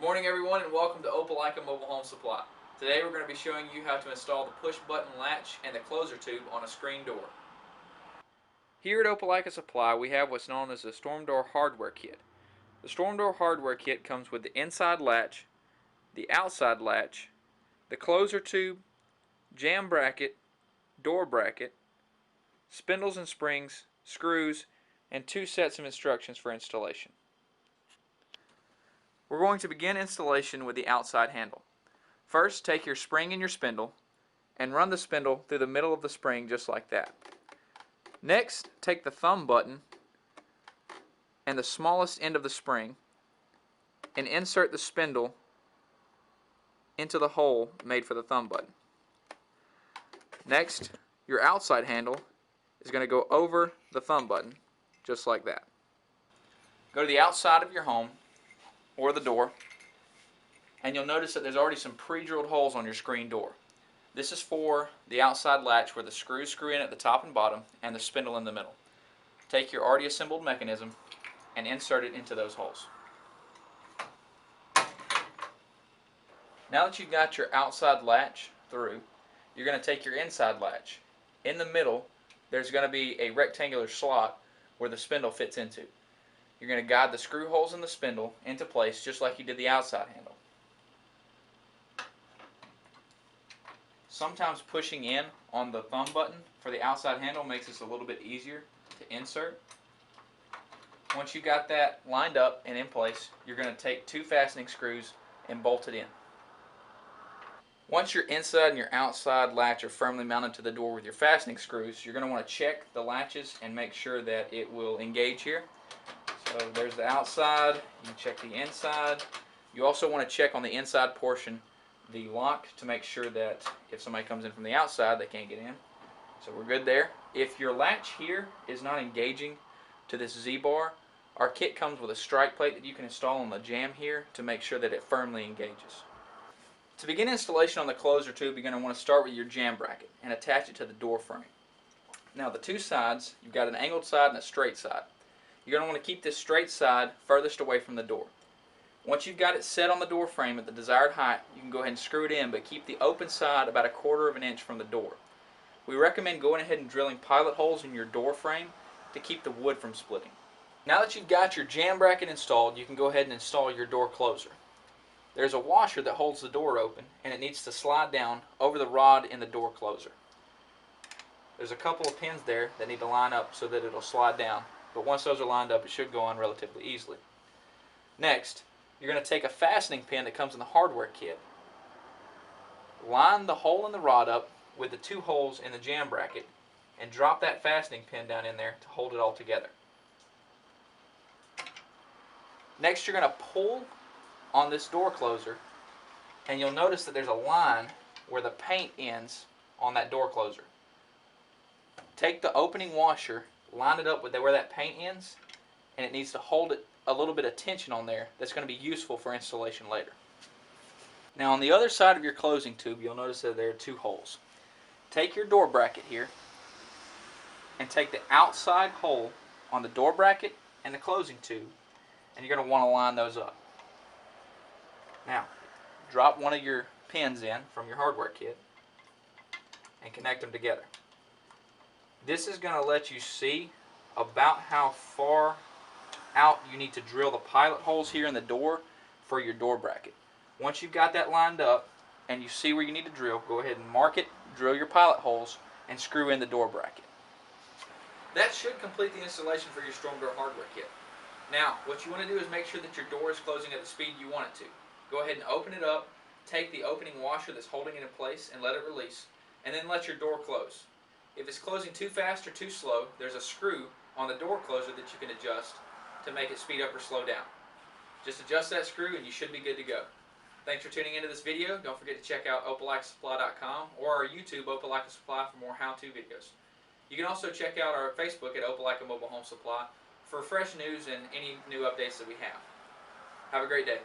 morning everyone, and welcome to Opelika Mobile Home Supply. Today we're going to be showing you how to install the push button latch and the closer tube on a screen door. Here at Opelika Supply we have what's known as the Storm Door Hardware Kit. The Storm Door Hardware Kit comes with the inside latch, the outside latch, the closer tube, jam bracket, door bracket, spindles and springs, screws, and 2 sets of instructions for installation. We're going to begin installation with the outside handle. First, take your spring and your spindle and run the spindle through the middle of the spring just like that. Next, take the thumb button and the smallest end of the spring and insert the spindle into the hole made for the thumb button. Next, your outside handle is going to go over the thumb button just like that. Go to the outside of your home or the door, and you'll notice that there's already some pre-drilled holes on your screen door. This is for the outside latch where the screws screw in at the top and bottom and the spindle in the middle. Take your already assembled mechanism and insert it into those holes. Now that you've got your outside latch through, you're going to take your inside latch. In the middle, there's going to be a rectangular slot where the spindle fits into. You're going to guide the screw holes in the spindle into place just like you did the outside handle. Sometimes pushing in on the thumb button for the outside handle makes this a little bit easier to insert. Once you got that lined up and in place, you're going to take 2 fastening screws and bolt it in. Once your inside and your outside latch are firmly mounted to the door with your fastening screws, you're going to want to check the latches and make sure that it will engage here. So there's the outside, you check the inside. You also want to check on the inside portion the lock to make sure that if somebody comes in from the outside they can't get in. So we're good there. If your latch here is not engaging to this Z-bar, our kit comes with a strike plate that you can install on the jamb here to make sure that it firmly engages. To begin installation on the closer tube, you're going to want to start with your jamb bracket and attach it to the door frame. Now the 2 sides, you've got an angled side and a straight side. You're going to want to keep this straight side furthest away from the door. Once you've got it set on the door frame at the desired height, you can go ahead and screw it in, but keep the open side about 1/4 of an inch from the door. We recommend going ahead and drilling pilot holes in your door frame to keep the wood from splitting. Now that you've got your jamb bracket installed, you can go ahead and install your door closer. There's a washer that holds the door open, and it needs to slide down over the rod in the door closer. There's a couple of pins there that need to line up so that it'll slide down, but once those are lined up, it should go on relatively easily. Next, you're going to take a fastening pin that comes in the hardware kit, line the hole in the rod up with the 2 holes in the jamb bracket, and drop that fastening pin down in there to hold it all together. Next, you're going to pull on this door closer, and you'll notice that there's a line where the paint ends on that door closer. Take the opening washer, line it up with where that paint ends, and it needs to hold it a little bit of tension on there that's going to be useful for installation later. Now on the other side of your closing tube, you'll notice that there are 2 holes. Take your door bracket here and take the outside hole on the door bracket and the closing tube, and you're going to want to line those up. Now drop one of your pins in from your hardware kit and connect them together. This is going to let you see about how far out you need to drill the pilot holes here in the door for your door bracket. Once you've got that lined up and you see where you need to drill, go ahead and mark it, drill your pilot holes, and screw in the door bracket. That should complete the installation for your Storm Door Hardware Kit. Now, what you want to do is make sure that your door is closing at the speed you want it to. Go ahead and open it up, take the opening washer that's holding it in place and let it release, and then let your door close. If it's closing too fast or too slow, there's a screw on the door closer that you can adjust to make it speed up or slow down. Just adjust that screw and you should be good to go. Thanks for tuning into this video. Don't forget to check out opelikaSupply.com or our YouTube Opelika Supply for more how-to videos. You can also check out our Facebook at Opelika Mobile Home Supply for fresh news and any new updates that we have. Have a great day.